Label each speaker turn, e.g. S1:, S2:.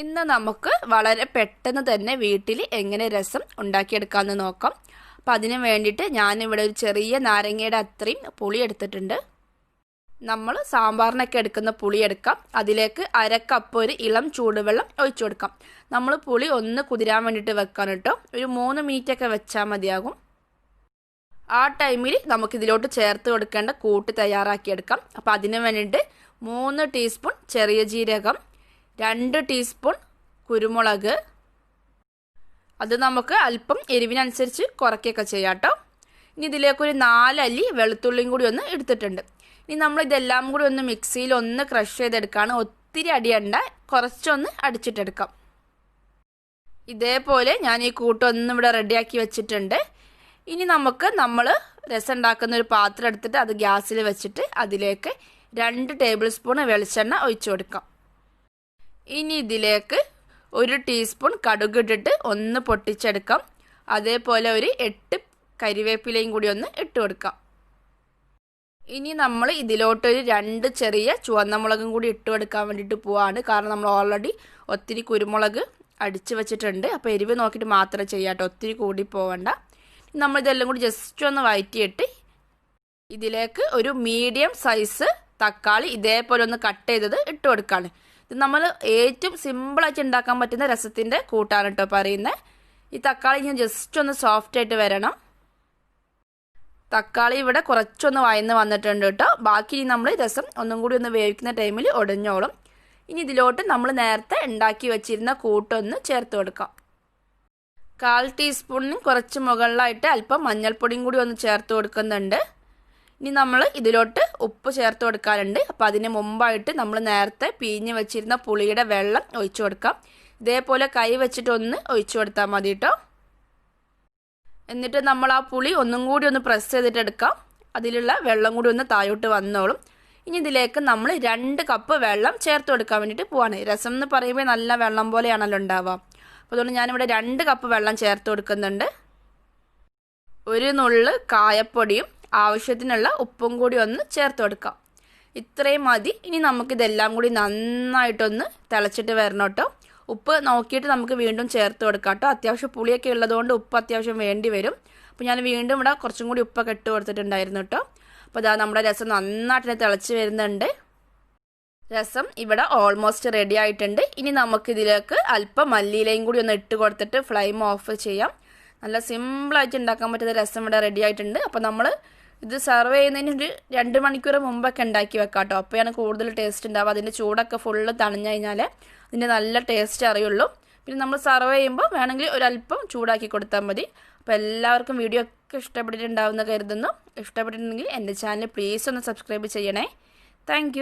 S1: ഇന്ന് നമുക്ക് വളരെ പെട്ടെന്ന് തന്നെ വീട്ടിൽ എങ്ങനെ രസം ഉണ്ടാക്കിയെടുക്കാമെന്ന് നോക്കാം. അപ്പം അതിന് വേണ്ടിയിട്ട് ഞാനിവിടെ ഒരു ചെറിയ നാരങ്ങയുടെ അത്രയും പുളി എടുത്തിട്ടുണ്ട്. നമ്മൾ സാമ്പാറിനൊക്കെ എടുക്കുന്ന പുളി എടുക്കാം. അതിലേക്ക് 1/2 കപ്പ് ഒരു ഇളം ചൂടുവെള്ളം ഒഴിച്ചു കൊടുക്കാം. നമ്മൾ പുളി ഒന്ന് കുതിരാൻ വേണ്ടിയിട്ട് വെക്കാൻ കേട്ടോ. ഒരു 3 മിനിറ്റൊക്കെ വെച്ചാൽ മതിയാകും. ആ ടൈമിൽ നമുക്കിതിലോട്ട് ചേർത്ത് കൊടുക്കേണ്ട കൂട്ട് തയ്യാറാക്കിയെടുക്കാം. അപ്പം അതിന് വേണ്ടിയിട്ട് 3 ടീസ്പൂൺ ചെറിയ ജീരകം, 2 ടീസ്പൂൺ കുരുമുളക്, അത് നമുക്ക് അല്പം എരിവിനനുസരിച്ച് കുറയ്ക്കുകയൊക്കെ ചെയ്യാം കേട്ടോ. ഇനി ഇതിലേക്കൊരു 4 അല്ലി വെളുത്തുള്ളിയും കൂടി ഒന്ന് എടുത്തിട്ടുണ്ട്. ഇനി നമ്മൾ ഇതെല്ലാം കൂടി ഒന്ന് മിക്സിയിൽ ഒന്ന് ക്രഷ് ചെയ്തെടുക്കുകയാണ്. ഒത്തിരി അടിയണ്ട, കുറച്ചൊന്ന് അടിച്ചിട്ടെടുക്കാം. ഇതേപോലെ ഞാൻ ഈ കൂട്ടൊന്നും ഇവിടെ റെഡിയാക്കി വെച്ചിട്ടുണ്ട്. ഇനി നമ്മൾ രസം ഉണ്ടാക്കുന്ന ഒരു പാത്രം എടുത്തിട്ട് അത് ഗ്യാസിൽ വെച്ചിട്ട് അതിലേക്ക് 2 ടേബിൾ സ്പൂൺ വെളിച്ചെണ്ണ ഒഴിച്ചു കൊടുക്കാം. ഇനി ഇതിലേക്ക് 1 ടീസ്പൂൺ കടുക് ഇട്ടിട്ട് ഒന്ന് പൊട്ടിച്ചെടുക്കാം. അതേപോലെ ഒരു 8 കരിവേപ്പിലയും കൂടി ഒന്ന് ഇട്ട് കൊടുക്കാം. ഇനി നമ്മൾ ഇതിലോട്ടൊരു 2 ചെറിയ ചുവന്ന മുളകും കൂടി ഇട്ട് കൊടുക്കാൻ വേണ്ടിയിട്ട് പോവാണ്. കാരണം നമ്മൾ ഓൾറെഡി ഒത്തിരി കുരുമുളക് അടിച്ച് വെച്ചിട്ടുണ്ട്. അപ്പോൾ എരിവ് നോക്കിയിട്ട് മാത്രമേ ചെയ്യാട്ടോ, ഒത്തിരി കൂടി പോവണ്ട. നമ്മളിതെല്ലാം കൂടി ജസ്റ്റ് ഒന്ന് വഴറ്റിയിട്ട് ഇതിലേക്ക് ഒരു മീഡിയം സൈസ് തക്കാളി ഇതേപോലെ ഒന്ന് കട്ട് ചെയ്തത് ഇട്ട് കൊടുക്കുകയാണ്. ഇത് നമ്മൾ ഏറ്റവും സിമ്പിളായിട്ട് ഉണ്ടാക്കാൻ പറ്റുന്ന രസത്തിൻ്റെ കൂട്ടാണ് കേട്ടോ പറയുന്നത്. ഈ തക്കാളി ഇങ്ങനെ ജസ്റ്റ് ഒന്ന് സോഫ്റ്റ് ആയിട്ട് വരണം. തക്കാളി ഇവിടെ കുറച്ചൊന്ന് വയന്ന് വന്നിട്ടുണ്ട് കേട്ടോ. ബാക്കി നമ്മൾ രസം ഒന്നും കൂടി ഒന്ന് വേവിക്കുന്ന ടൈമിൽ ഒടിഞ്ഞോളും. ഇനി ഇതിലോട്ട് നമ്മൾ നേരത്തെ ഉണ്ടാക്കി വെച്ചിരുന്ന കൂട്ടൊന്ന് ചേർത്ത് കൊടുക്കാം. 1/4 ടീസ്പൂണിന് കുറച്ച് മുകളിലായിട്ട് അല്പം മഞ്ഞൾപ്പൊടിയും കൂടി ഒന്ന് ചേർത്ത് കൊടുക്കുന്നുണ്ട്. ഇനി നമ്മൾ ഇതിലോട്ട് ഉപ്പ് ചേർത്ത് കൊടുക്കാറുണ്ട്. അപ്പോൾ അതിന് മുമ്പായിട്ട് നമ്മൾ നേരത്തെ പിഴിഞ്ഞ് വെച്ചിരുന്ന പുളിയുടെ വെള്ളം ഒഴിച്ചു കൊടുക്കാം. ഇതേപോലെ കൈ വെച്ചിട്ടൊന്ന് ഒഴിച്ചു കൊടുത്താൽ മതി കേട്ടോ. എന്നിട്ട് നമ്മൾ ആ പുളി ഒന്നും കൂടി ഒന്ന് പ്രസ് ചെയ്തിട്ട് എടുക്കാം. അതിലുള്ള വെള്ളം കൂടി ഒന്ന് താഴോട്ട് വന്നോളും. ഇനി ഇതിലേക്ക് നമ്മൾ 2 കപ്പ് വെള്ളം ചേർത്ത് കൊടുക്കാൻ വേണ്ടിയിട്ട് പോവാണ്. രസം എന്ന് പറയുമ്പോൾ നല്ല വെള്ളം പോലെയാണല്ലോ ഉണ്ടാവുക. അപ്പോൾ അതുകൊണ്ട് ഞാനിവിടെ 2 കപ്പ് വെള്ളം ചേർത്ത് കൊടുക്കുന്നുണ്ട്. ഒരു നുള്ള് കായപ്പൊടിയും ആവശ്യത്തിനുള്ള ഉപ്പും കൂടി ഒന്ന് ചേർത്ത് കൊടുക്കാം. ഇത്രയും മതി. ഇനി നമുക്കിതെല്ലാം കൂടി നന്നായിട്ടൊന്ന് തിളച്ചിട്ട് വരണം കേട്ടോ. ഉപ്പ് നോക്കിയിട്ട് നമുക്ക് വീണ്ടും ചേർത്ത് കൊടുക്കാം കേട്ടോ. അത്യാവശ്യം പുളിയൊക്കെ ഉള്ളതുകൊണ്ട് ഉപ്പ് അത്യാവശ്യം വേണ്ടി വരും. അപ്പോൾ ഞാൻ വീണ്ടും ഇവിടെ കുറച്ചും കൂടി ഉപ്പൊക്കെ ഇട്ട് കൊടുത്തിട്ടുണ്ടായിരുന്നു കേട്ടോ. അപ്പോൾ ഇതാ നമ്മുടെ രസം നന്നായിട്ട് തിളച്ച് വരുന്നുണ്ട്. രസം ഇവിടെ ഓൾമോസ്റ്റ് റെഡി ആയിട്ടുണ്ട്. ഇനി നമുക്കിതിലേക്ക് അല്പം മല്ലിയിലയും കൂടി ഒന്ന് ഇട്ട് കൊടുത്തിട്ട് ഫ്ലെയിം ഓഫ് ചെയ്യാം. നല്ല സിമ്പിളായിട്ട് ഉണ്ടാക്കാൻ പറ്റുന്ന രസം ഇവിടെ റെഡി ആയിട്ടുണ്ട്. അപ്പോൾ നമ്മൾ ഇത് സെർവ് ചെയ്യുന്നതിന് ഒരു 2 മണിക്കൂർ മുമ്പൊക്കെ ഉണ്ടാക്കി വെക്കാം കേട്ടോ. അപ്പോഴാണ് കൂടുതൽ ടേസ്റ്റ് ഉണ്ടാവുക. അതിൻ്റെ ചൂടൊക്കെ ഫുള്ള് തണിഞ്ഞു കഴിഞ്ഞാൽ അതിൻ്റെ നല്ല ടേസ്റ്റ് അറിയുള്ളൂ. പിന്നെ നമ്മൾ സെർവ് ചെയ്യുമ്പോൾ വേണമെങ്കിൽ ഒരല്പം ചൂടാക്കി കൊടുത്താൽ മതി. അപ്പോൾ എല്ലാവർക്കും വീഡിയോ ഒക്കെ ഇഷ്ടപ്പെട്ടിട്ടുണ്ടാവുമെന്ന് കരുതുന്നു. ഇഷ്ടപ്പെട്ടിട്ടുണ്ടെങ്കിൽ എൻ്റെ ചാനൽ പ്ലീസ് ഒന്ന് സബ്സ്ക്രൈബ് ചെയ്യണേ. താങ്ക്